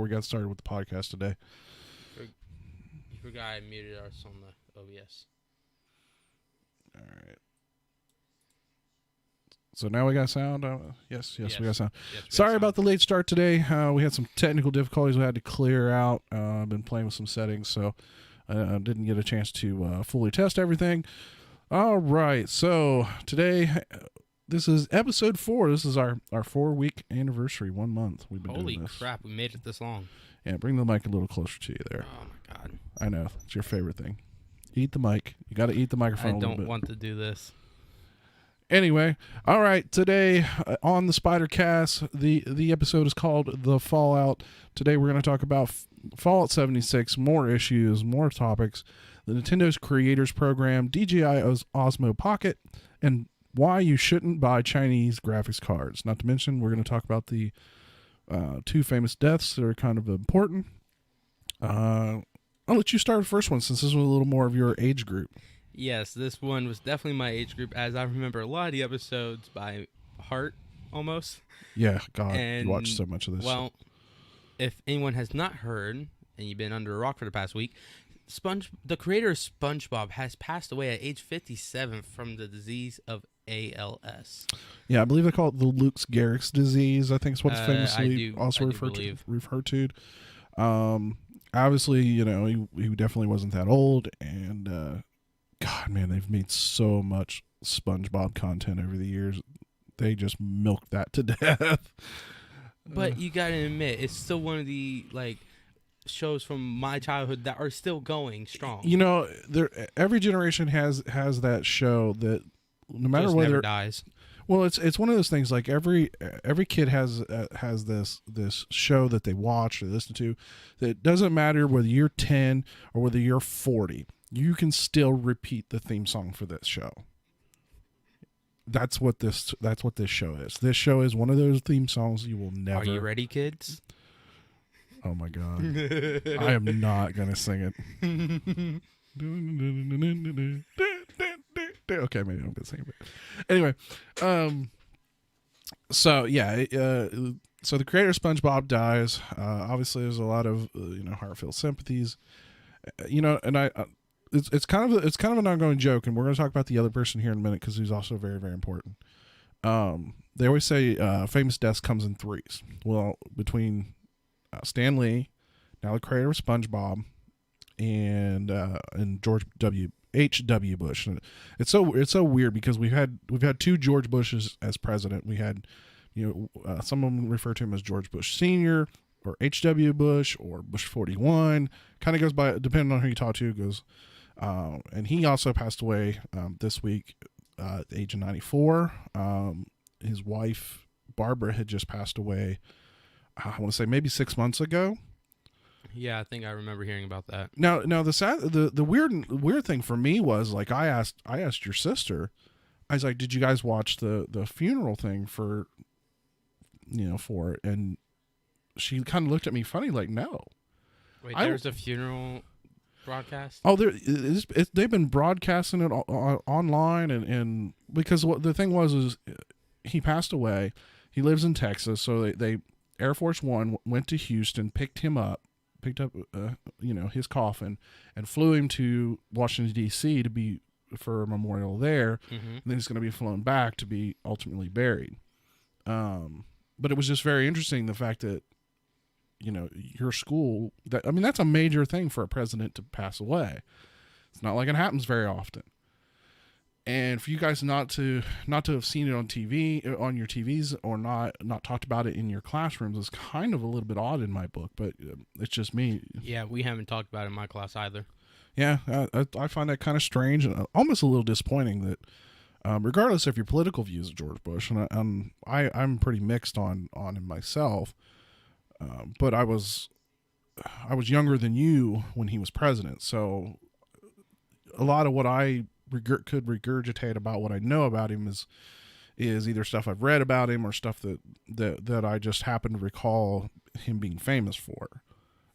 We got started with the podcast today. You forgot I muted us on the OBS. All right. So now we got sound. Yes, we got sound. Yes, Sorry about the late start today. We had some technical difficulties we had to clear out. I've been playing with some settings, so I didn't get a chance to fully test everything. All right. So today, this is episode 4. This is our 4-week anniversary. 1 month we've been doing this. Holy crap, we made it this long. Yeah, bring the mic a little closer to you there. Oh my god. I know. It's your favorite thing. Eat the mic. You got to eat the microphone a little bit. I don't want to do this. Anyway, all right, today on the Spidercast, the episode is called The Fallout. Today we're going to talk about Fallout 76, more issues, more topics, the Nintendo's Creators Program, DJI Osmo Pocket, and why you shouldn't buy Chinese graphics cards. Not to mention, we're going to talk about the 2 famous deaths that are kind of important. I'll let you start the first one since this was a little more of your age group. Yes, this one was definitely my age group, as I remember a lot of the episodes by heart, almost. Yeah, God, And, you watched so much of this. Well, if anyone has not heard, and you've been under a rock for the past week, the creator of SpongeBob has passed away at age 57 from the disease of ALS. Yeah, I believe they call it the Lou Gehrig's disease. I think it's what it's famously also referred to. Obviously, you know, he definitely wasn't that old, and God, man, they've made so much SpongeBob content over the years. They just milked that to death. But you gotta admit, it's still one of the shows from my childhood that are still going strong. You know, every generation has that show that no matter just whether never dies. Well, it's one of those things. Like every kid has this show that they watch or listen to. That it doesn't matter whether you're 10 or whether you're 40. You can still repeat the theme song for this show. That's what this show is. This show is one of those theme songs you will never. Are you ready, kids? Oh my God! I am not gonna sing it. Okay, maybe I'm gonna sing it. Anyway, so yeah, so the creator of SpongeBob dies. Obviously, there's a lot of heartfelt sympathies. And it's kind of an ongoing joke, and we're going to talk about the other person here in a minute because he's also very, very important. They always say famous deaths comes in threes. Well, between Stan Lee, now the creator of SpongeBob, and George H.W. Bush. And it's so weird because we've had 2 George Bushes as president. We had some of them refer to him as George Bush Sr. or H.W. Bush or Bush 41. Kind of goes by, depending on who you talk to, goes. And he also passed away this week at the age of 94. His wife, Barbara, had just passed away, I want to say maybe 6 months ago. Yeah, I think I remember hearing about that. Now the weird thing for me was, like, I asked your sister, I was like, did you guys watch the funeral thing for it? And she kind of looked at me funny, like, no. Wait, there's a funeral broadcast? Oh, they've been broadcasting it online, and because what the thing was he passed away. He lives in Texas, so they Air Force One went to Houston, picked up his coffin, and flew him to Washington D.C. to be for a memorial there. Mm-hmm. And then he's going to be flown back to be ultimately buried. But it was just very interesting, the fact that your school, that's a major thing for a president to pass away. It's not like it happens very often. And for you guys not to have seen it on TV, on your TVs, or not talked about it in your classrooms is kind of a little bit odd in my book, but it's just me. Yeah, we haven't talked about it in my class either. Yeah, I find that kind of strange and almost a little disappointing that, regardless of your political views of George Bush, and I'm pretty mixed on him myself, but I was younger than you when he was president, so a lot of what I could regurgitate about what I know about him is either stuff I've read about him or stuff that I just happen to recall him being famous for.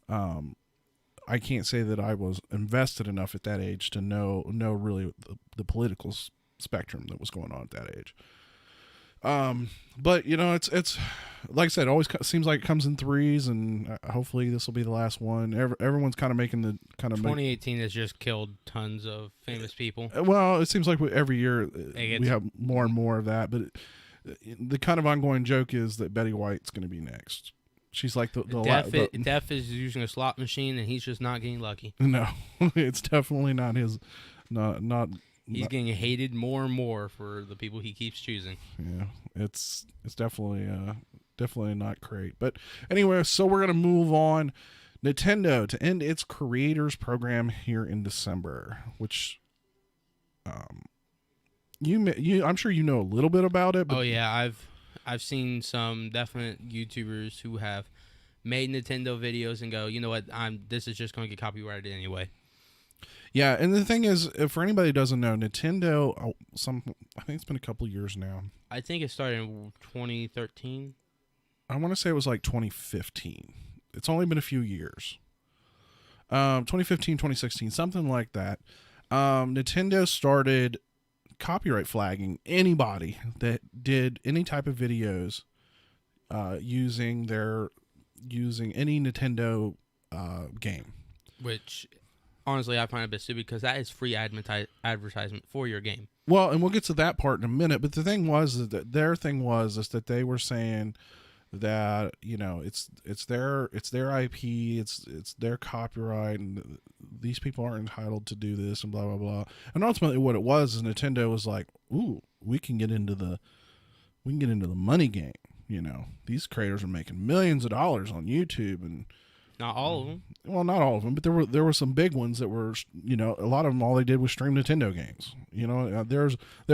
I can't say that I was invested enough at that age to know really the political spectrum that was going on at that age. But it's like I said, it always seems like it comes in threes, and hopefully this will be the last one. Everyone's kind of making the 2018 has just killed tons of famous people. Well, it seems like every year we have more and more of that. But the kind of ongoing joke is that Betty White's going to be next. She's like the Def is using a slot machine, and he's just not getting lucky. No, it's definitely not his. Not. He's getting hated more and more for the people he keeps choosing. Yeah, it's definitely not great. But anyway, so we're gonna move on. Nintendo to end its creators program here in December, which I'm sure you know a little bit about it. But oh yeah, I've seen some definite YouTubers who have made Nintendo videos and go, you know what, this is just going to get copyrighted anyway. Yeah, and the thing is, for anybody who doesn't know, Nintendo, I think it's been a couple years now. I think it started in 2013. I want to say it was like 2015. It's only been a few years. 2015, 2016, something like that. Nintendo started copyright flagging anybody that did any type of videos using any Nintendo game. Which, honestly, I find a bit stupid because that is free advertisement for your game. Well, and we'll get to that part in a minute. But the thing was that their thing was that they were saying that it's their IP, it's their copyright, and these people aren't entitled to do this and blah blah blah. And ultimately, what it was is Nintendo was like, "Ooh, we can get into the money game." These creators are making millions of dollars on YouTube, and not all of them. Well, not all of them, but there were some big ones that were, a lot of them. All they did was stream Nintendo games. There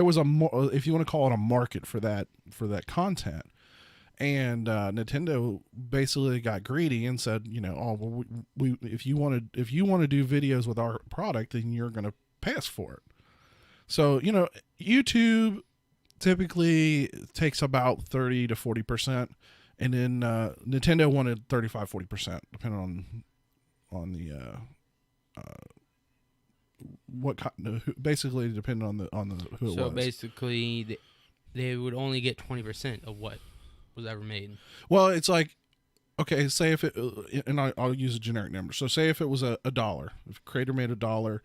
was if you want to call it a market for that content. And Nintendo basically got greedy and said, if you want to do videos with our product, then you're going to pay us for it. So YouTube typically takes about 30 to 40%, and then Nintendo wanted 35-40%, depending on the basically depending on the who it was. So basically, they would only get 20% of what was ever made. Well, it's like, okay, say if it, and I'll use a generic number. So say if it was $1, if a creator made $1,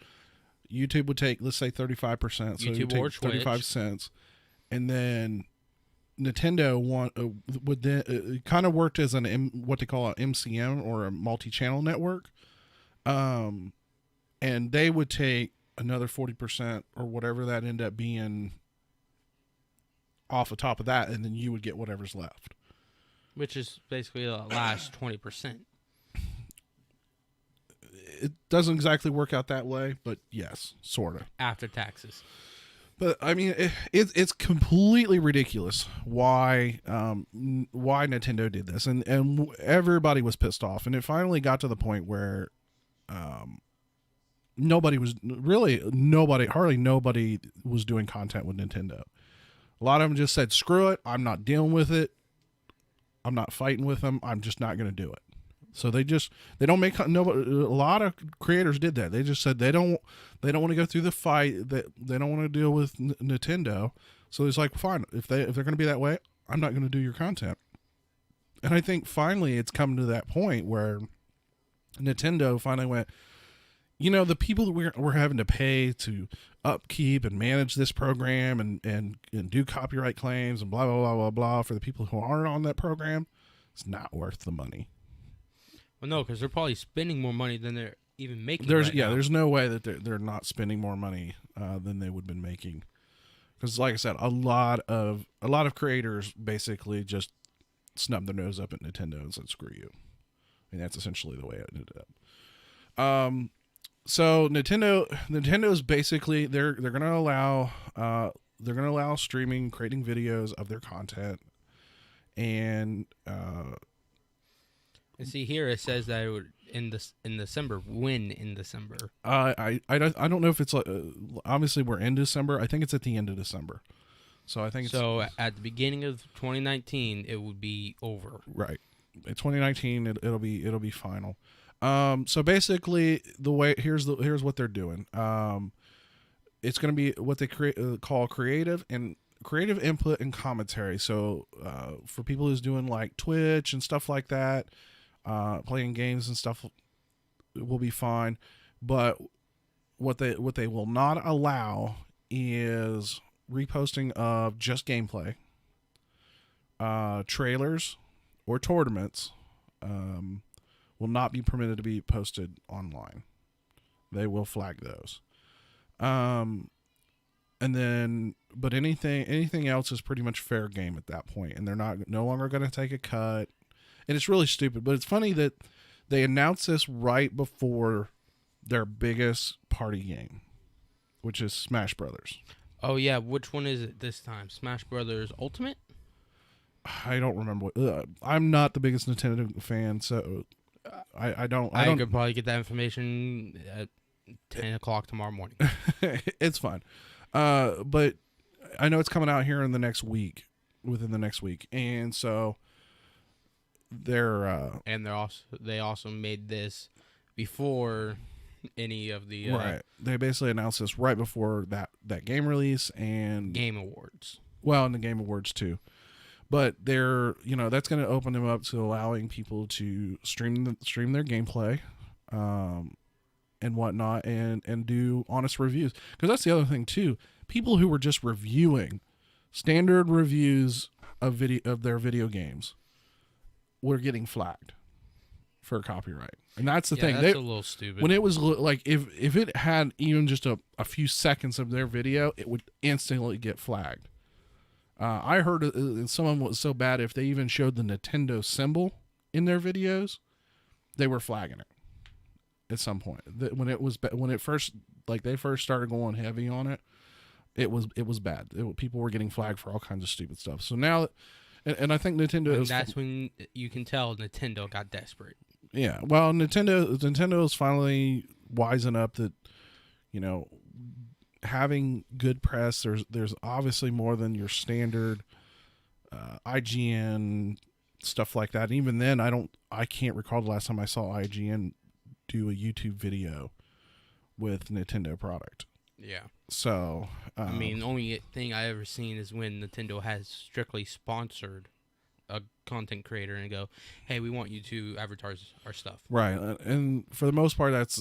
YouTube would take, let's say 35%. So YouTube would take 35 cents, and then Nintendo would then kind of worked as what they call an MCN, or a multi-channel network, and they would take another 40% or whatever that ended up being off the top of that, and then you would get whatever's left, which is basically the last 20%. It doesn't exactly work out that way, but yes, sort of after taxes. But I mean, it's completely ridiculous why Nintendo did this, and everybody was pissed off, and it finally got to the point where hardly nobody was doing content with Nintendo. A lot of them just said, screw it, I'm not dealing with it, I'm not fighting with them, I'm just not going to do it. So they don't make, a lot of creators did that. They just said they don't want to go through the fight, that they don't want to deal with Nintendo. So it's like, fine, if they're going to be that way, I'm not going to do your content. And I think finally it's come to that point where Nintendo finally went, the people that we're having to pay to upkeep and manage this program and do copyright claims and blah, blah, blah, blah, blah, for the people who aren't on that program, it's not worth the money. Well, no, because they're probably spending more money than they're even making. There's no way that they're not spending more money than they would have been making. Because like I said, a lot of creators basically just snubbed their nose up at Nintendo and said, screw you. I mean, that's essentially the way it ended up. So Nintendo's basically they're gonna allow streaming, creating videos of their content, and see here it says that it would in December. When in December? I don't know if it's like obviously we're in December. I think it's at the end of December. So I think at the beginning of 2019 it would be over. Right. In 2019 it'll be final. So basically, here's what they're doing. It's going to be what they call creative and creative input and commentary. So for people who's doing like Twitch and stuff like that, playing games and stuff will be fine. But what they will not allow is reposting of just gameplay, trailers, or tournaments. Will not be permitted to be posted online. They will flag those. And then, but anything else is pretty much fair game at that point, and they're no longer going to take a cut. And it's really stupid, but it's funny that they announced this right before their biggest party game, which is Smash Brothers. Oh yeah, which one is it this time? Smash Brothers Ultimate? I don't remember. I'm not the biggest Nintendo fan, so I don't. I could probably get that information at 10 o'clock tomorrow morning. It's fine. But I know it's coming out here in the next week, within the next week. And so they also made this before any of the right. They basically announced this right before that game release and Game Awards. Well, and the Game Awards too. But that's going to open them up to allowing people to stream their gameplay, and whatnot, and do honest reviews. Because that's the other thing too. People who were just reviewing standard reviews of their video games were getting flagged for copyright, and that's the thing. That's a little stupid. When it was like if it had even just a few seconds of their video, it would instantly get flagged. I heard someone was so bad if they even showed the Nintendo symbol in their videos, they were flagging it at some point. When it first, like, they first started going heavy on it, it was bad. People were getting flagged for all kinds of stupid stuff. So now, and I think Nintendo that's when you can tell Nintendo got desperate. Yeah, well, Nintendo is finally wising up that, having good press, there's obviously more than your standard IGN stuff like that. And even then, I can't recall the last time I saw IGN do a YouTube video with Nintendo product. Yeah. So I mean, the only thing I ever seen is when Nintendo has strictly sponsored a content creator and go, hey, we want you to advertise our stuff. Right. And for the most part, that's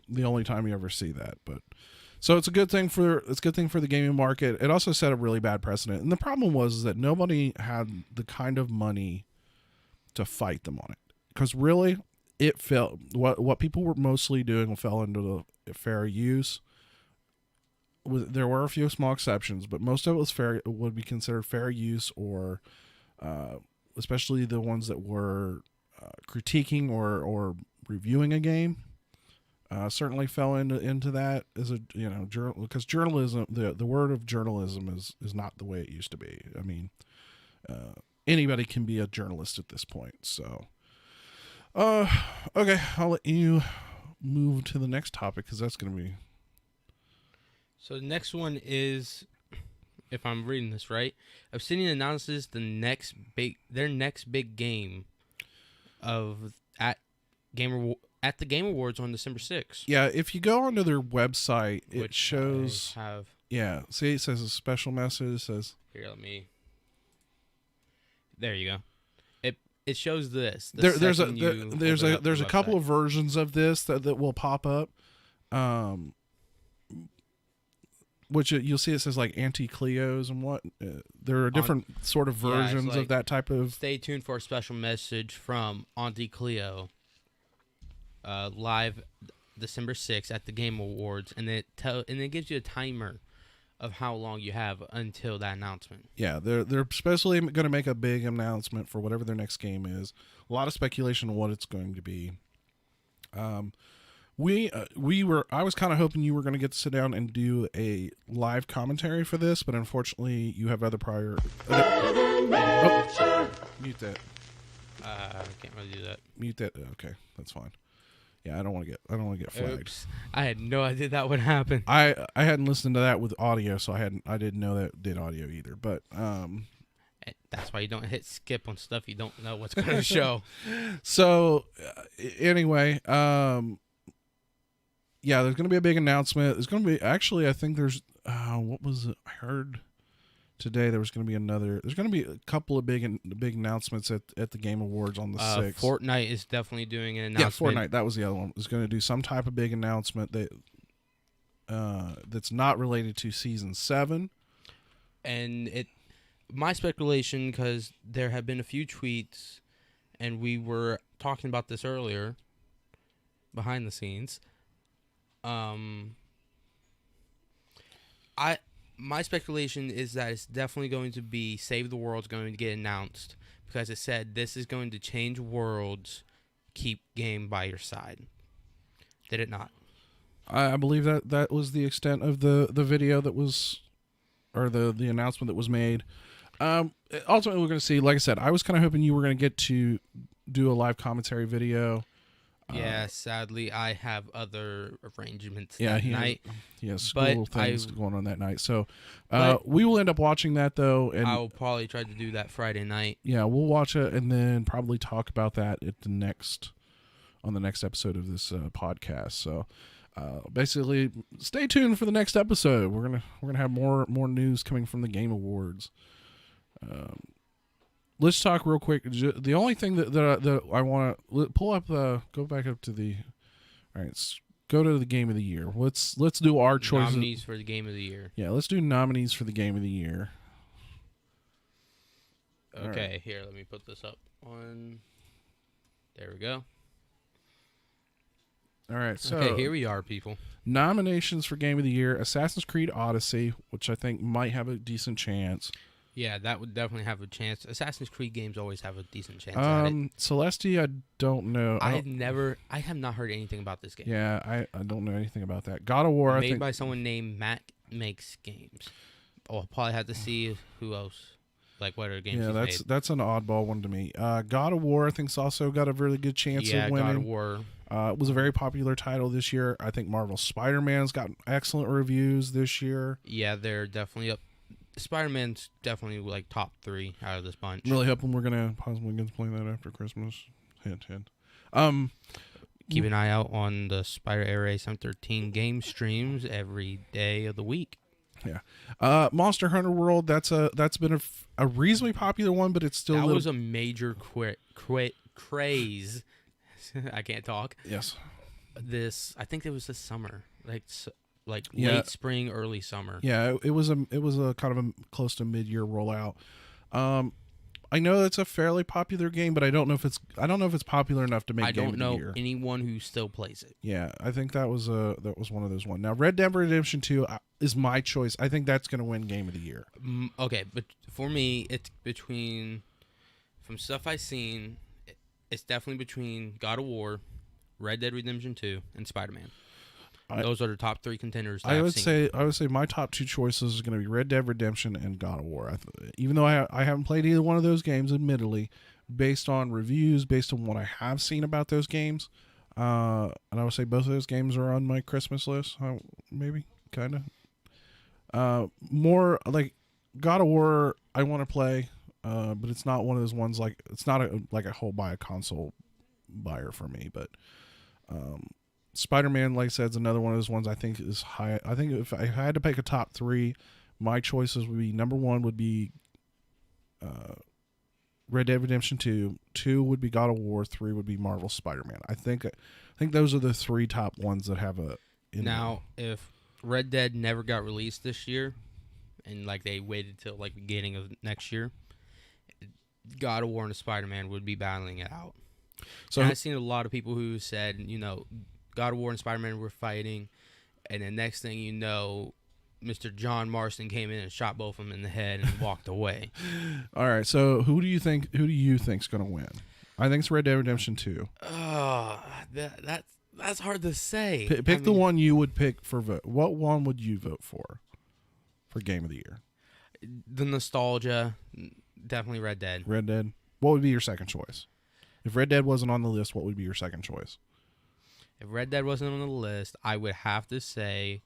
the only time you ever see that. But so it's a good thing for the gaming market. It also set a really bad precedent. And the problem was that nobody had the kind of money to fight them on it. Because really, it fell, what people were mostly doing fell into the fair use. There were a few small exceptions, but most of it would be considered fair use, or especially the ones that were critiquing or reviewing a game. Certainly fell into that as a because journalism, the word of journalism is not the way it used to be. I mean, anybody can be a journalist at this point. So, okay, I'll let you move to the next topic because that's going to be. So the next one is, if I'm reading this right, Obsidian announces their next big game at the Game Awards on December 6th. Yeah, if you go onto their website, it shows. Yeah, see, it says a special message. It says here. There you go. It shows this. There's a couple of versions of this that will pop up. Which you'll see it says like anti-Cleos and what. There are different sort of versions of that type of. Stay tuned for a special message from Auntie Cleo. Live December 6th at the Game Awards, and it gives you a timer of how long you have until that announcement. Yeah, they're especially going to make a big announcement for whatever their next game is. A lot of speculation on what it's going to be. I was kind of hoping you were going to get to sit down and do a live commentary for this, but unfortunately you have other prior. Mute that. I can't really do that. Mute that. Okay, that's fine. Yeah, I don't want to get flagged. Oops. I had no idea that would happen. I hadn't listened to that with audio, so I didn't know that did audio either. But that's why you don't hit skip on stuff you don't know what's going to show. So anyway, yeah, there's going to be a big announcement. There's going to be, actually, I think there's, what was it? I heard today there was going to be there's going to be a couple of big announcements at the Game Awards on the 6th. Fortnite is definitely doing an announcement. Yeah, Fortnite, that was the other one. Is going to do some type of big announcement that's not related to Season 7. And my speculation, because there have been a few tweets, and we were talking about this earlier, behind the scenes. My speculation is that it's definitely going to be Save the World's going to get announced, because it said this is going to change worlds, keep game by your side. Did it not? I believe that was the extent of the video that was, or the announcement that was made. Ultimately, we're going to see, like I said, I was kind of hoping you were going to get to do a live commentary video. Yeah, sadly, I have other arrangements that night. He has school things going on that night. So we will end up watching that, though. And I'll probably try to do that Friday night. Yeah, we'll watch it and then probably talk about that on the next episode of this podcast. So basically, stay tuned for the next episode. We're gonna have more news coming from the Game Awards. Let's talk real quick. The only thing that I want to pull up, go back up to the. All right, let's go to the Game of the Year. Let's do our choices. Nominees for the Game of the Year. Yeah, let's do nominees for the Game of the Year. Okay, right. Here, let me put this up on. There we go. All right, so okay, here we are, people. Nominations for Game of the Year: Assassin's Creed Odyssey, which I think might have a decent chance. Yeah, that would definitely have a chance. Assassin's Creed games always have a decent chance at it. Celeste, I don't know. I have not heard anything about this game. Yeah, I don't know anything about that. God of War, made by someone named Matt Makes Games. Oh, I'll probably have to see who else, like what other games. Yeah, that's an oddball one to me. God of War, I think's also got a really good chance of winning. God of War. It was a very popular title this year. I think Marvel's Spider-Man's got excellent reviews this year. Yeah, they're definitely up. Spider-Man's definitely like top 3 out of this bunch. I'm really hoping we're gonna possibly get to play that after Christmas. Hint, hint. Keep an eye out on the Spider Area 713 game streams every day of the week. Yeah. Monster Hunter World. That's been a reasonably popular one, but it's still was a major craze. I can't talk. Yes. I think it was this summer, like yeah. Late spring, early summer. Yeah, it was a kind of a close to mid-year rollout. I know it's a fairly popular game, but I don't know if it's popular enough to make Game of the Year. I don't know anyone who still plays it. Yeah, I think that was one of those ones. Now, Red Dead Redemption 2 is my choice. I think that's going to win Game of the Year. Okay, but for me, it's between, from stuff I've seen, it's definitely between God of War, Red Dead Redemption 2, and Spider-Man. Those are the top 3 contenders. I would say my top 2 choices is going to be Red Dead Redemption and God of War. Even though I haven't played either one of those games, admittedly, based on reviews, based on what I have seen about those games, and I would say both of those games are on my Christmas list. Maybe, kind of. More like God of War, I want to play, but it's not one of those ones it's not like a whole buy a console buyer for me, but. Spider-Man, like I said, is another one of those ones I think is high. I think if I had to pick a top 3, my choices would be number 1 would be Red Dead Redemption 2, 2 would be God of War, 3 would be Marvel's Spider-Man. I think those are the 3 top ones that have a. Now, if Red Dead never got released this year, and like they waited till like beginning of next year, God of War and Spider-Man would be battling it out. So I've seen a lot of people who said, God of War and Spider-Man were fighting, and the next thing you know, Mr. John Marston came in and shot both of them in the head and walked away. All right, so who do you think's going to win? I think it's Red Dead Redemption 2. That's hard to say. Pick the one you would pick for vote. What one would you vote for Game of the Year? The nostalgia, definitely Red Dead. Red Dead. What would be your second choice? If Red Dead wasn't on the list, what would be your second choice? If Red Dead wasn't on the list, I would have to say,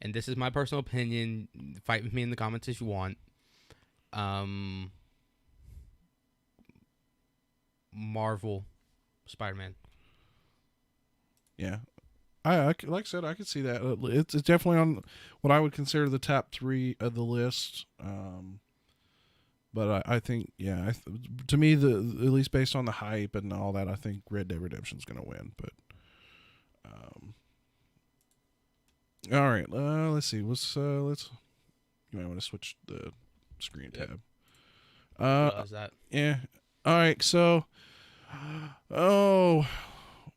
and this is my personal opinion, fight with me in the comments if you want, Marvel Spider-Man. Yeah. Like I said, I could see that. It's definitely on what I would consider the top 3 of the list. But I think, yeah, to me, at least based on the hype and all that, I think Red Dead Redemption is going to win. But all right, let's see. Let's you might want to switch the screen tab. What was that? Yeah. All right. So, oh,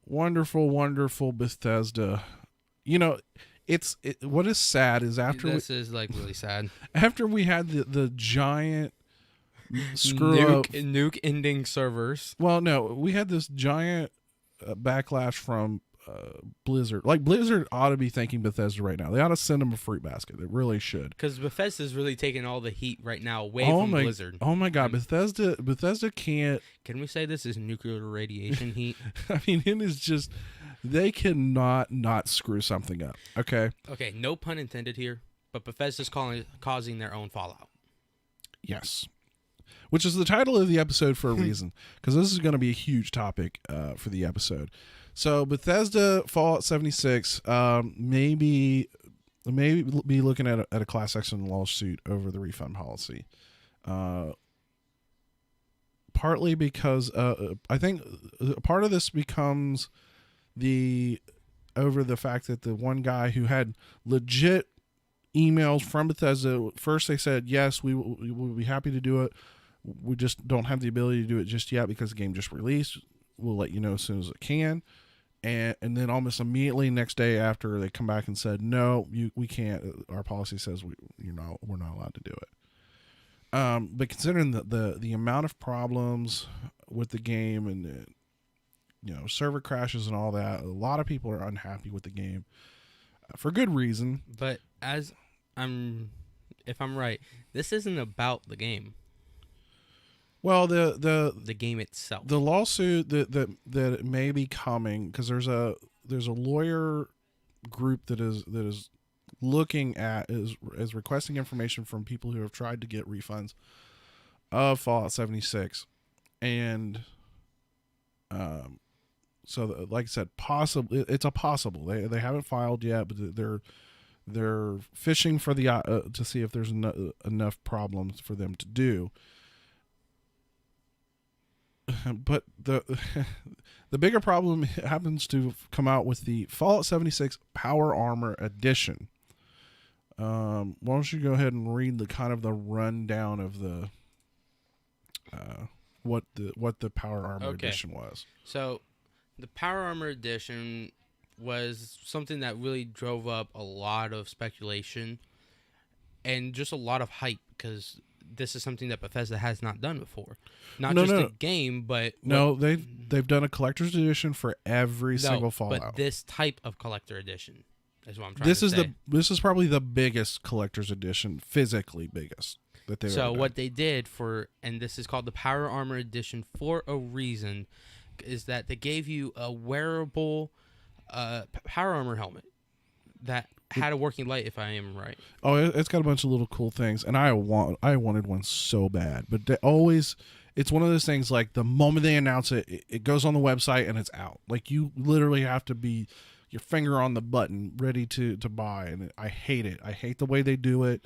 wonderful, wonderful Bethesda. You know, what is sad is This is like really sad. After we had the giant screw up nuke ending servers. Well, no, we had this giant backlash from Blizzard. Like, Blizzard ought to be thanking Bethesda right now. They ought to send them a fruit basket. They really should. Because Bethesda's really taking all the heat right now away from Blizzard. Oh my God, Bethesda can't. Can we say this is nuclear radiation heat? I mean, it is just, they cannot not screw something up. Okay. Okay, no pun intended here, but Bethesda's causing their own fallout. Yes. Which is the title of the episode for a reason, because this is going to be a huge topic for the episode. So Bethesda Fallout 76 maybe be looking at a class action lawsuit over the refund policy. Partly because I think part of this becomes over the fact that the one guy who had legit emails from Bethesda, first they said, yes, we will be happy to do it. We just don't have the ability to do it just yet because the game just released. We'll let you know as soon as it can. And then almost immediately next day after, they come back and said, no, we can't. Our policy says we're not allowed to do it. But considering the amount of problems with the game and server crashes and all that, a lot of people are unhappy with the game for good reason. But if I'm right, this isn't about the game. Well, the game itself, the lawsuit that may be coming, because there's a lawyer group that is looking at is requesting information from people who have tried to get refunds of Fallout 76, and so like I said, it's a possible. They haven't filed yet, but they're fishing for to see if there's enough problems for them to do. But the bigger problem happens to come out with the Fallout 76 Power Armor Edition. Why don't you go ahead and read the rundown of the what the Power Armor Edition was. So the Power Armor Edition was something that really drove up a lot of speculation and just a lot of hype, because this is something that Bethesda has not done before. Not just a game, but they've done a collector's edition for every single Fallout. But this type of collector edition is what I'm trying to say. This is probably the biggest collector's edition, physically biggest that they've ever done. So what they did and this is called the Power Armor Edition for a reason, is that they gave you a wearable power armor helmet that had a working light, if I am right. Oh, it's got a bunch of little cool things, and I wanted one so bad, but it's one of those things, like, the moment they announce it, it goes on the website and it's out. Like, you literally have to be your finger on the button ready to buy, and I hate it. I hate the way they do it.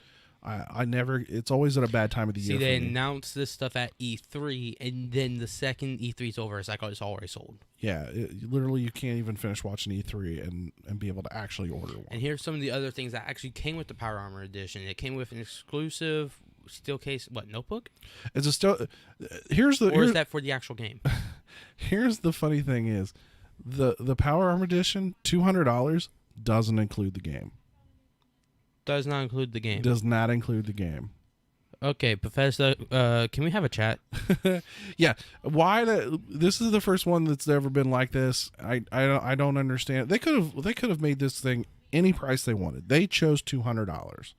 It's always at a bad time of the year. See, they announced this stuff at E3, and then the second E3's over, it's like, oh, it's already sold. Yeah, literally, you can't even finish watching E3 and be able to actually order one. And here's some of the other things that actually came with the Power Armor Edition. It came with an exclusive steel case, notebook? It's a still. Or is that for the actual game? Here's the funny thing is, the Power Armor Edition, $200, doesn't include the game. Does not include the game. Does not include the game. Okay, Bethesda, can we have a chat? Yeah, this is the first one that's ever been like this. I don't understand. They could have made this thing any price they wanted. They chose $200.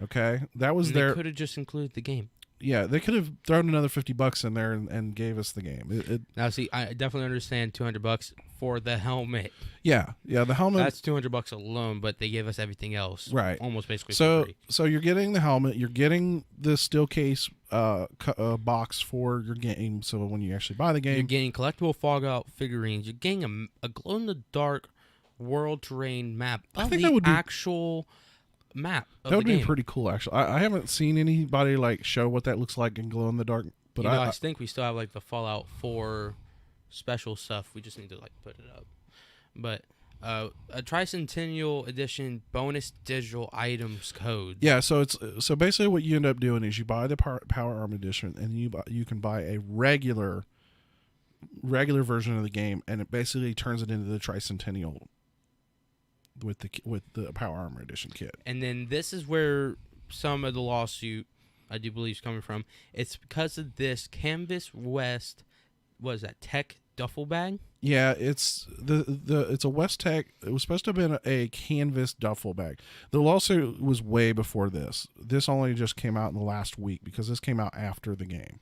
Okay, that was They could have just included the game. Yeah, they could have thrown another $50 in there and gave us the game. Now, see, I definitely understand $200 for the helmet. Yeah, the helmet. That's $200 alone, but they gave us everything else, right? Almost basically for free. So you're getting the helmet, you're getting the steel case box for your game. So when you actually buy the game, you're getting collectible Fallout figurines. You're getting a glow in the dark world terrain map I of think the that would be- actual map of That would the be game. pretty cool, actually. I haven't seen anybody like show what that looks like in glow in the dark, but I think we still have like the Fallout 4 special stuff. We just need to like put it up. But a Tricentennial Edition bonus digital items code. yeah. So basically what you end up doing is you buy the Power Arm Edition, and you can buy a regular version of the game, and it basically turns it into the Tricentennial with the Power Armor Edition kit. And then this is where some of the lawsuit, I do believe, is coming from. It's because of this Canvas West, what is that, tech duffel bag? Yeah, it's it's a West Tech. It was supposed to have been a canvas duffel bag. The lawsuit was way before this. This only just came out in the last week because this came out after the game.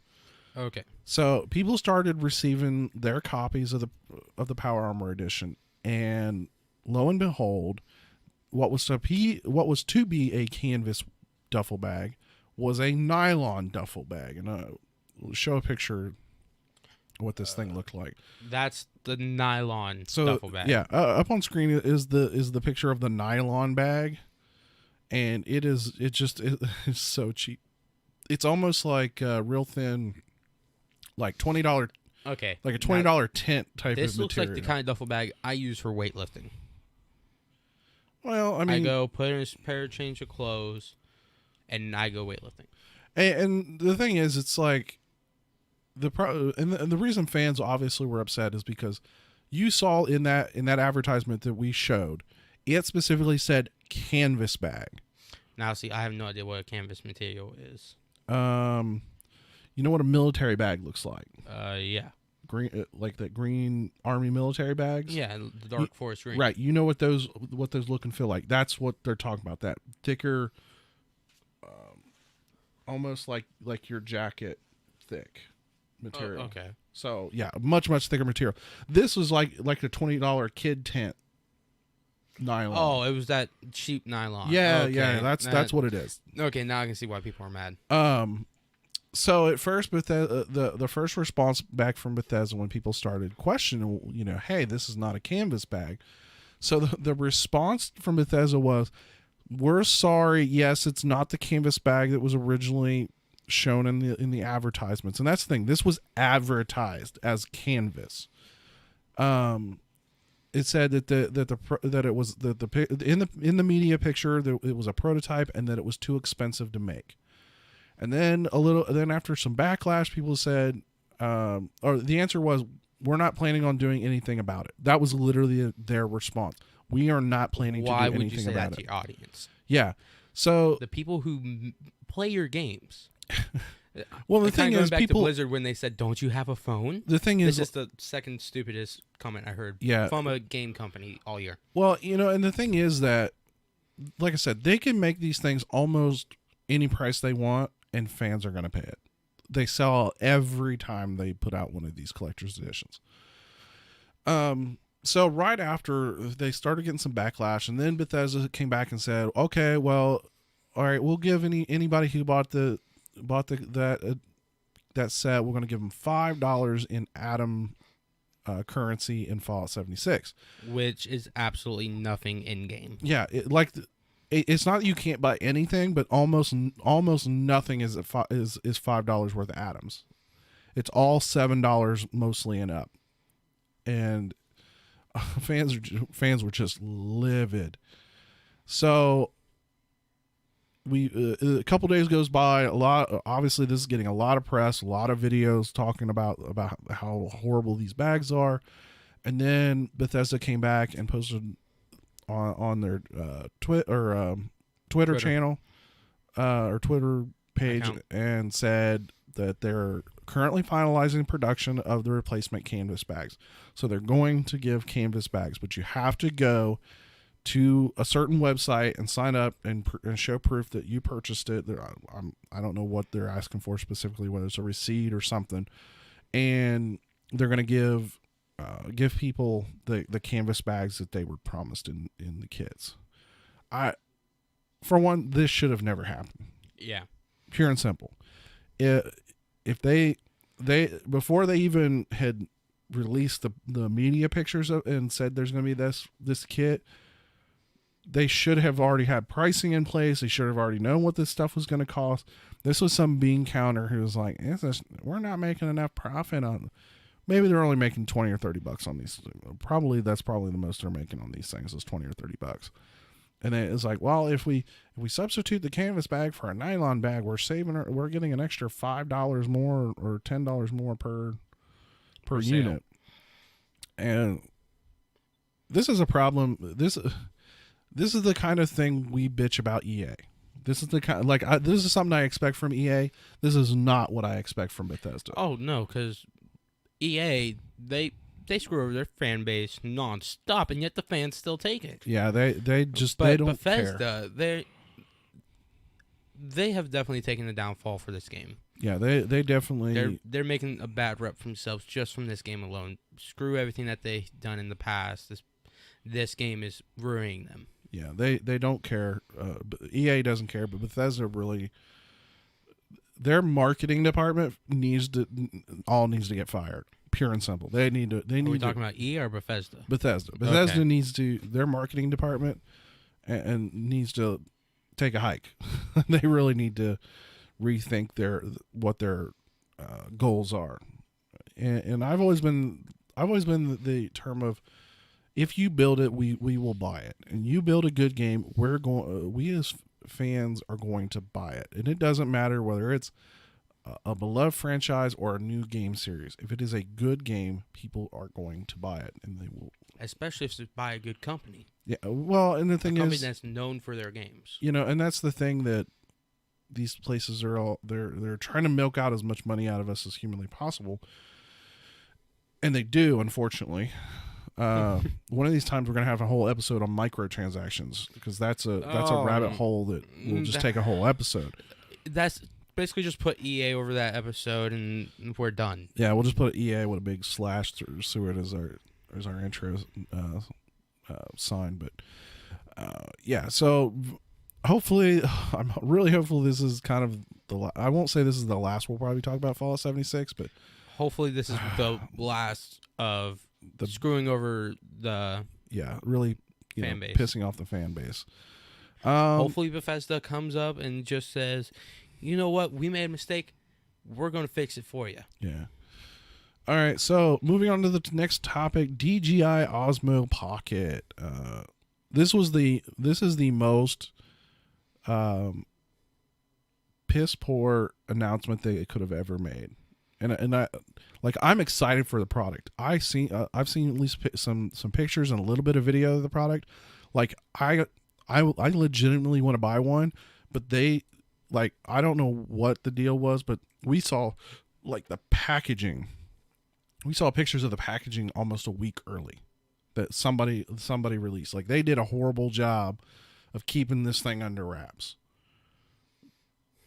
Okay. So people started receiving their copies of the Power Armor Edition, and lo and behold, what was to be a canvas duffel bag was a nylon duffel bag. And I'll show a picture of what this thing looked like. That's the nylon So duffel bag. yeah, up on screen is the picture of the nylon bag, and it's so cheap. It's almost like real thin, like $20. Okay. Like a $20 tent type of material. This looks like the kind of duffel bag I use for weightlifting. Well, I mean, I go put in a pair of change of clothes, and I go weightlifting. and the thing is, it's like the reason fans obviously were upset is because you saw in that advertisement that we showed, it specifically said canvas bag. Now, see, I have no idea what a canvas material is. You know what a military bag looks like? Yeah. Green, like that green army military bags. Yeah, the dark forest green. Right. You know what those look and feel like. That's what they're talking about. That thicker, almost like your jacket thick material. Oh, okay. So yeah, much thicker material. This was like the $20 kid tent nylon. Oh, it was that cheap nylon. yeah, Okay. yeah. That's what it is. Okay, now I can see why people are mad. So at first, the first response back from Bethesda when people started questioning, hey, this is not a canvas bag. So the response from Bethesda was, we're sorry. Yes, it's not the canvas bag that was originally shown in the advertisements. And that's the thing. This was advertised as canvas. It said that it was in the media picture that it was a prototype and that it was too expensive to make. And then after some backlash, people said, or the answer was, we're not planning on doing anything about it. That was literally their response. We are not planning to do anything about it. Why would you say that to your audience? Yeah. So The people who play your games. well, the thing is, back people. to Blizzard when they said, "Don't you have a phone?" The thing It's is, just the second stupidest comment I heard Yeah. from a game company all year. well, and the thing is that, like I said, they can make these things almost any price they want, and fans are going to pay it. They sell every time they put out one of these collector's editions. So right after they started getting some backlash, and then Bethesda came back and said, "Okay, well, all right, we'll give anybody who bought that set, we're going to give them $5 in Atom currency in Fallout 76." Which is absolutely nothing in game. Yeah, it's not that you can't buy anything, but almost nothing is $5 worth of atoms. It's all $7 mostly and up, and fans were just livid. So a couple days goes by. Obviously, this is getting a lot of press, a lot of videos talking about how horrible these bags are, and then Bethesda came back and posted on their Twitter channel or Twitter page account, and said that they're currently finalizing production of the replacement canvas bags. So they're going to give canvas bags, but you have to go to a certain website and sign up and show proof that you purchased it. I don't know what they're asking for specifically, whether it's a receipt or something, and they're going to give people the canvas bags that they were promised in the kits. For one, this should have never happened. Yeah. Pure and simple. If they before they even had released the media pictures and said there's going to be this kit, they should have already had pricing in place. They should have already known what this stuff was going to cost. This was some bean counter who was like, we're not making enough profit on. Maybe they're only making $20 or $30 on these. That's probably the most they're making on these things is $20 or $30. And then it's like, well, if we substitute the canvas bag for a nylon bag, we're getting an extra $5 more or $10 more per unit. And this is a problem. This is the kind of thing we bitch about EA. This is the kind this is something I expect from EA. This is not what I expect from Bethesda. Oh no, because EA they screw over their fan base nonstop, and yet the fans still take it. Yeah, they don't Bethesda, care. They have definitely taken the downfall for this game. Yeah, they definitely they're making a bad rep for themselves just from this game alone. Screw everything that they've done in the past. This game is ruining them. Yeah, they don't care. EA doesn't care, but Bethesda really, their marketing department needs to get fired. Pure and simple. They need to. Are we talking about EA or Bethesda? Bethesda. Bethesda needs to. Their marketing department and needs to take a hike. They really need to rethink what their goals are. And I've always been the term of, if you build it, we will buy it. And you build a good game, we as fans are going to buy it. And it doesn't matter whether it's a beloved franchise or a new game series. If it is a good game, people are going to buy it, and they will. Especially if it's by a good company. Yeah. Well, and the thing is, a company that's known for their games. And that's the thing that these places are all they're trying to milk out as much money out of us as humanly possible, and they do, unfortunately. One of these times we're gonna have a whole episode on microtransactions, because that's a rabbit hole that will just take a whole episode. That's basically just put EA over that episode and we're done. Yeah, we'll just put EA with a big slash through it as our intro sign. But yeah, so hopefully, I'm really hopeful this is kind of I won't say this is the last we'll probably talk about Fallout 76, but hopefully this is the last of the screwing over the really fan base, pissing off the fan base. Hopefully Bethesda comes up and just says, you know what, we made a mistake, we're going to fix it for you. Yeah. All right, so moving on to the next topic, DJI Osmo Pocket. This is the most piss poor announcement they could have ever made. And I'm excited for the product. I've seen at least some pictures and a little bit of video of the product. Like I legitimately want to buy one, but I don't know what the deal was, but we saw the packaging. We saw pictures of the packaging almost a week early that somebody released. Like, they did a horrible job of keeping this thing under wraps.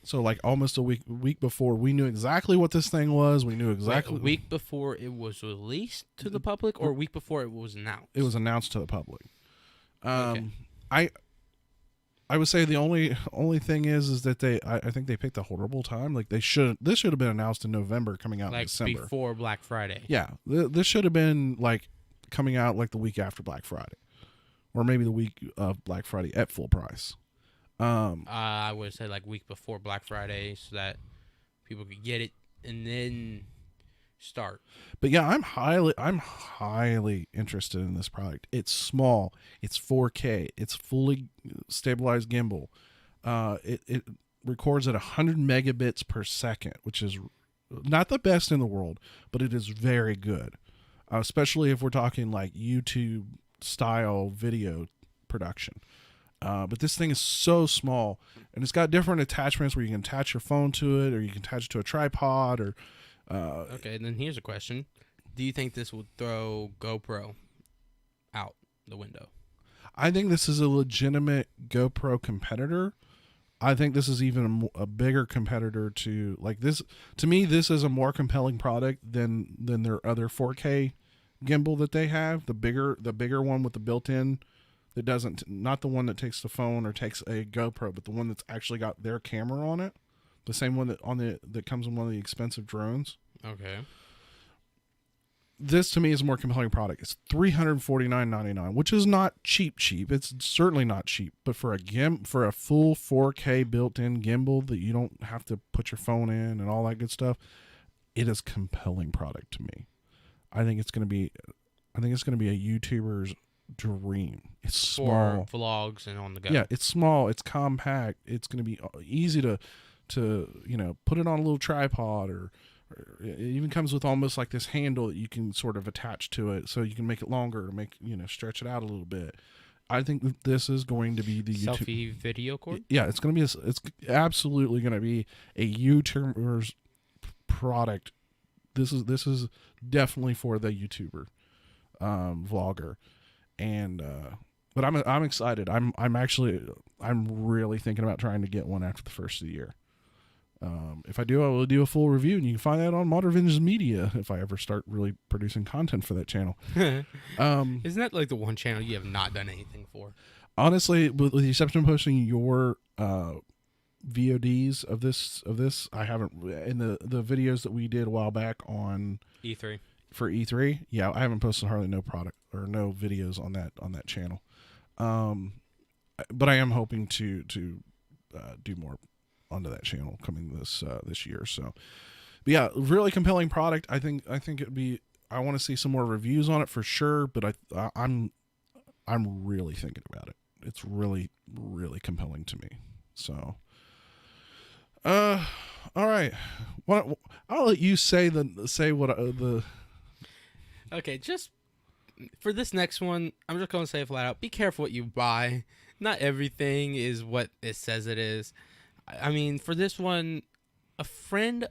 So almost a week before, we knew exactly what this thing was. We knew exactly. A week before it was released to the public, or a week before it was announced? It was announced to the public. Okay. I would say the only thing is that I think they picked a horrible time. This should have been announced in November, coming out in December. Before Black Friday. Yeah. This should have been coming out the week after Black Friday, or maybe the week of Black Friday at full price. I would say week before Black Friday, so that people could get it and then start. But yeah, I'm highly interested in this product. It's small, it's 4K, it's fully stabilized gimbal. It records at 100 megabits per second, which is not the best in the world, but it is very good. Especially if we're talking YouTube style video production. But this thing is so small, and it's got different attachments where you can attach your phone to it, or you can attach it to a tripod, or okay, then here's a question. Do you think this would throw GoPro out the window? I think this is a legitimate GoPro competitor. I think this is even a bigger competitor to this. To me, this is a more compelling product than their other 4K gimbal that they have. The bigger one with the built-in that not the one that takes the phone or takes a GoPro, but the one that's actually got their camera on it. The same one that comes in one of the expensive drones. Okay. this to me is a more compelling product. It's $349.99, which is not cheap. It's certainly not cheap, but for a full 4K built-in gimbal that you don't have to put your phone in and all that good stuff, it is a compelling product to me. I think it's going to be a YouTuber's dream. It's small, for vlogs and on the go. Yeah, it's small, it's compact. It's going to be easy to put it on a little tripod, or it even comes with almost like this handle that you can sort of attach to it, so you can make it longer, stretch it out a little bit. I think that this is going to be the selfie video cord. Yeah, it's absolutely going to be a YouTuber's product. This is definitely for the YouTuber, vlogger, and but I'm excited. I'm really thinking about trying to get one after the first of the year. If I do, I will do a full review, and you can find that on Modern Vintage Media if I ever start really producing content for that channel. Isn't that like the one channel you have not done anything for? Honestly, with the exception of posting your VODs of this, I haven't. In the videos that we did a while back on E3 for E3, yeah, I haven't posted hardly no product or no videos on that channel. But I am hoping to do more onto that channel coming this year. So, but yeah, really compelling product. I think it'd be. I want to see some more reviews on it for sure. But I'm really thinking about it. It's really, really compelling to me. So, all right. I'll let you say what the. Okay, just for this next one, I'm just gonna say flat out: be careful what you buy. Not everything is what it says it is. I mean, for this one, a friend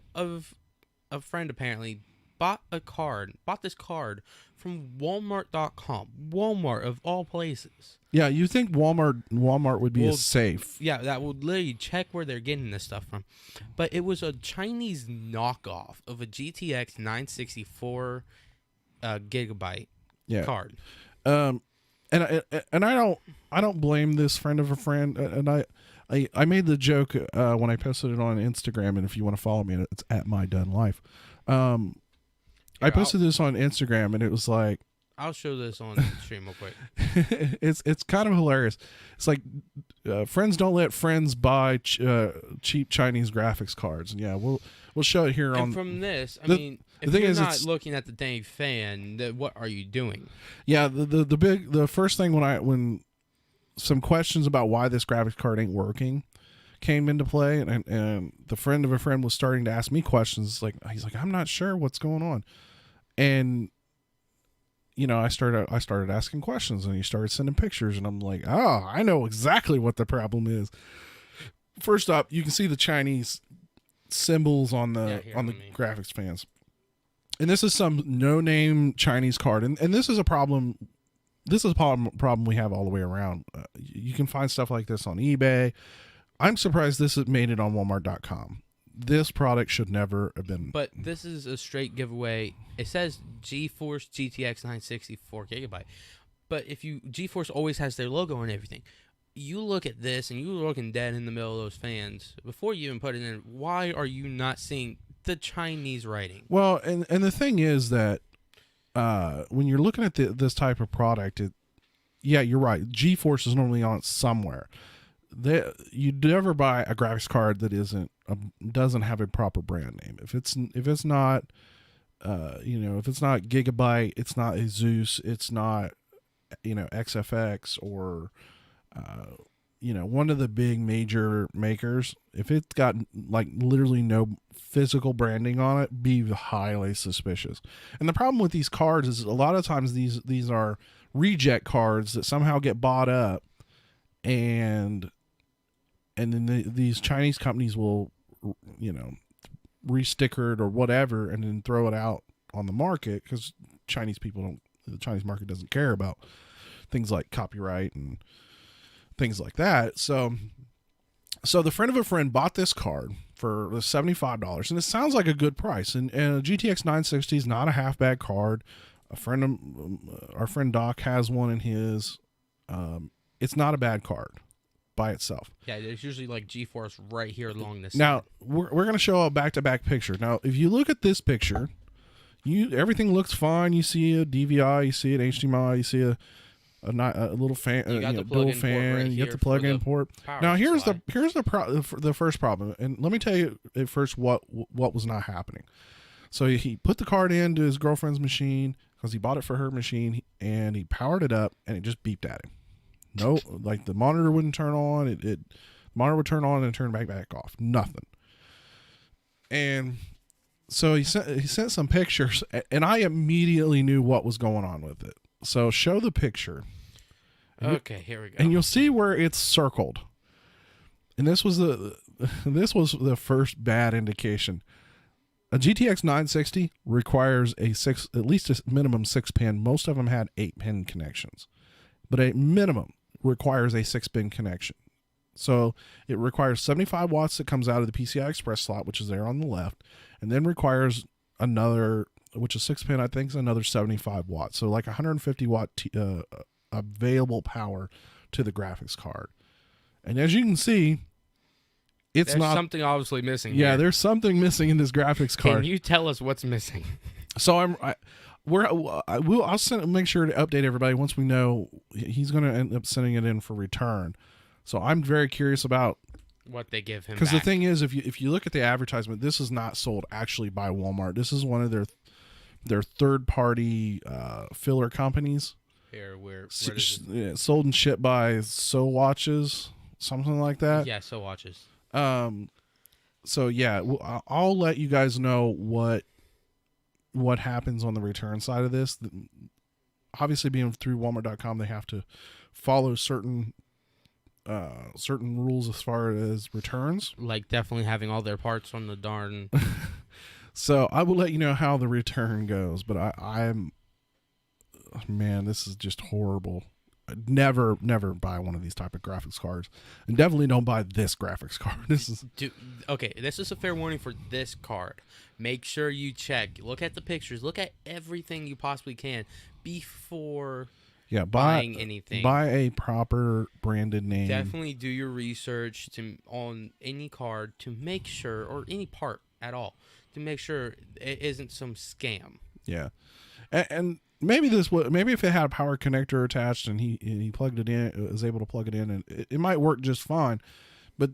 apparently bought this card from Walmart.com. Walmart of all places. Yeah, you think Walmart would be safe? Yeah, that would literally check where they're getting this stuff from. But it was a Chinese knockoff of a GTX 964 gigabyte card. And I don't blame this friend of a friend, and I made the joke when I posted it on Instagram, and if you want to follow me, it's at MyDoneLife. I posted this on Instagram, and it was like, I'll show this on stream real quick. It's kind of hilarious. It's like friends don't let friends buy cheap Chinese graphics cards, and yeah, we'll show it here and on. From this, I mean, if you're not looking at the dang fan, what are you doing? Yeah, the first thing when some questions about why this graphics card ain't working came into play, and the friend of a friend was starting to ask me questions. He's like, I'm not sure what's going on, and I started asking questions, and he started sending pictures, and I'm like, oh, I know exactly what the problem is. First up, you can see the Chinese symbols on the graphics fans, and this is some no-name Chinese card, and this is a problem. This is a problem we have all the way around. You can find stuff like this on eBay. I'm surprised this made it on Walmart.com. This product should never have been. But this is a straight giveaway. It says GeForce GTX 964 gigabyte. But GeForce always has their logo and everything. You look at this and you're looking dead in the middle of those fans. Before you even put it in, why are you not seeing the Chinese writing? Well, and the thing is that when you're looking at this type of product, yeah, you're right. GeForce is normally on it somewhere. You'd never buy a graphics card that doesn't have a proper brand name. If it's not, if it's not Gigabyte, it's not Asus, it's not, XFX or, one of the big major makers. If it's got like literally no physical branding on it, be highly suspicious. And the problem with these cards is a lot of times these are reject cards that somehow get bought up, and then these Chinese companies will, re-sticker it or whatever, and then throw it out on the market, because the Chinese market doesn't care about things like copyright and things like that. So the friend of a friend bought this card for $75, and it sounds like a good price. And a GTX 960 is not a half bad card. Our friend Doc has one in his. It's not a bad card by itself. Yeah, there's usually like GeForce right here along this. Now we're going to show a back-to-back picture. Now, if you look at this picture, everything looks fine. You see a DVI, you see an HDMI, you see a little fan, You got the dual plug-in port fan. right You here get the for plug-in the port. power Now here's supply. the first problem, and let me tell you at first what was not happening. So he put the card into his girlfriend's machine because he bought it for her machine, and he powered it up, and it just beeped at him. No, like the monitor wouldn't turn on. It monitor would turn on and turn back off. Nothing. And so he sent some pictures, and I immediately knew what was going on with it. So show the picture. Okay, here we go. And you'll see where it's circled. And this was the first bad indication. A GTX 960 requires at least a minimum 6-pin. Most of them had 8-pin connections, but a minimum requires a 6-pin connection. So it requires 75 watts that comes out of the PCI Express slot, which is there on the left, and then requires another, which is 6-pin, I think is another 75 watts. So like 150 watt available power to the graphics card. And as you can see, there's something obviously missing. Yeah, here. there's something missing in this graphics card. Can you tell us what's missing? So I'll make sure to update everybody once we know he's going to end up sending it in for return. So I'm very curious about what they give him. Because the thing is, if you look at the advertisement, this is not sold actually by Walmart. This is one of their third party filler companies. Here, where does it? Sold and shipped by So Watches, something like that. Yeah, So Watches. So yeah, I'll let you guys know what happens on the return side of this. Obviously, being through Walmart.com, they have to follow certain rules as far as returns. Like definitely having all their parts on the darn. So I will let you know how the return goes. But man, this is just horrible. Never buy one of these type of graphics cards, and definitely don't buy this graphics card. This is okay. This is a fair warning for this card. Make sure you check. Look at the pictures. Look at everything you possibly can before buying anything. Buy a proper branded name. Definitely do your research on any card to make sure, or any part at all, to make sure it isn't some scam. Yeah, and maybe if it had a power connector attached and he plugged it in, was able to plug it in, and it might work just fine. But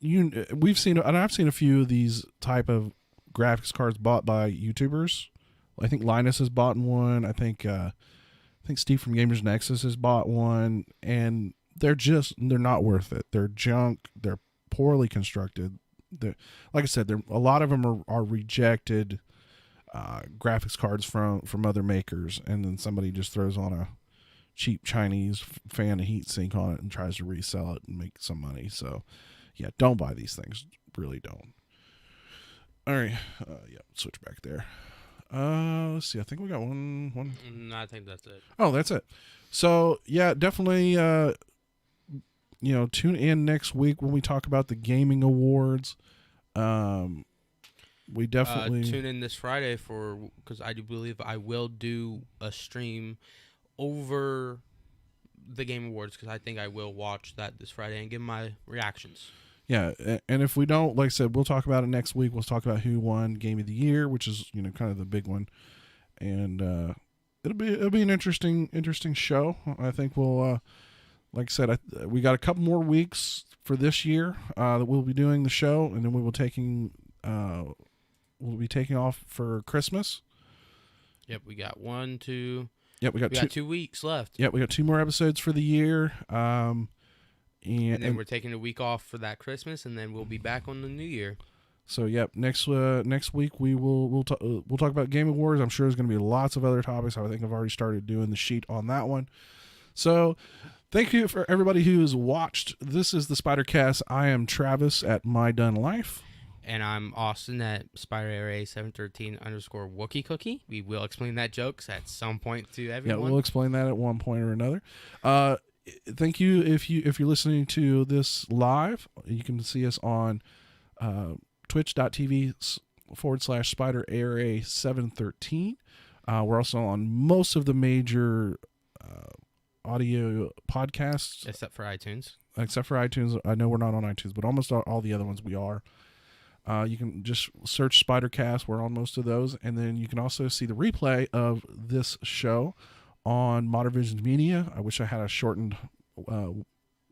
I've seen a few of these type of graphics cards bought by YouTubers. I think Linus has bought one. I think Steve from Gamers Nexus has bought one, and they're not worth it. They're junk. They're poorly constructed. Like I said, a lot of them are rejected graphics cards from other makers, and then somebody just throws on a cheap Chinese fan and heat sink on it and tries to resell it and make some money. So yeah, don't buy these things. Really don't. All right. Switch back there. Let's see. I think we got one. No, I think that's it. Oh, that's it. So yeah, definitely tune in next week when we talk about the gaming awards. We definitely tune in this Friday because I do believe I will do a stream over the Game Awards, because I think I will watch that this Friday and give my reactions. Yeah, and if we don't, like I said, we'll talk about it next week. We'll talk about who won Game of the Year, which is kind of the big one, and it'll be an interesting show. I think we'll, like I said, we got a couple more weeks for this year that we'll be doing the show, and then we will we'll be taking off for Christmas. Yep, we got 1, 2. Yep, we got 2 weeks left. Yep, we got 2 more episodes for the year. And then we're taking a week off for that Christmas, and then we'll be back on the new year. So yep, next week we'll talk about Game Awards. I'm sure there's going to be lots of other topics. I think I've already started doing the sheet on that one. So thank you for everybody who's watched. This is the Spidercast. I am Travis at My Done Life. And I'm Austin at SpiderARA713_Wookie Cookie. We will explain that jokes at some point to everyone. Yeah, we'll explain that at one point or another. Thank you. If you're listening to this live, you can see us on twitch.tv/SpiderARA713. We're also on most of the major audio podcasts. Except for iTunes. I know we're not on iTunes, but almost all the other ones we are. You can just search Spidercast. We're on most of those. And then you can also see the replay of this show on Modern Visions Media. I wish I had a shortened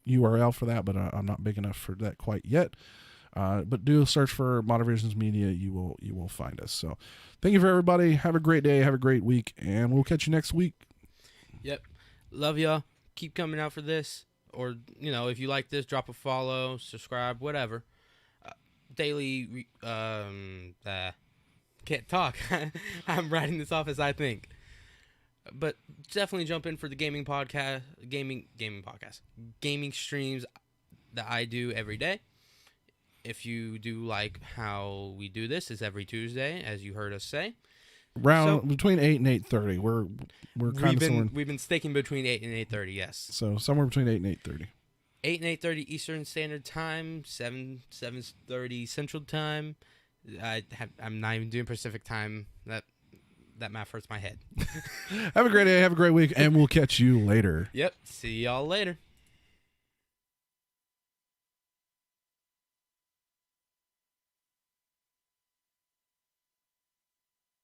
URL for that, but I'm not big enough for that quite yet. But do a search for Modern Visions Media. You will find us. So thank you for everybody. Have a great day. Have a great week. And we'll catch you next week. Yep. Love y'all. Keep coming out for this. Or, if you like this, drop a follow, subscribe, whatever. Daily, can't talk. I'm writing this off as I think. But definitely jump in for the gaming streams that I do every day. If you do like how we do this, it's every Tuesday, as you heard us say. Between 8 and 8:30. We're kind of somewhere. We've been sticking between 8 and 8:30. Yes. So somewhere between 8 and 8:30. 8 and 8:30 Eastern Standard Time, 7:30 Central Time. I'm not even doing Pacific Time. That math hurts my head. Have a great day. Have a great week, and we'll catch you later. Yep. See y'all later.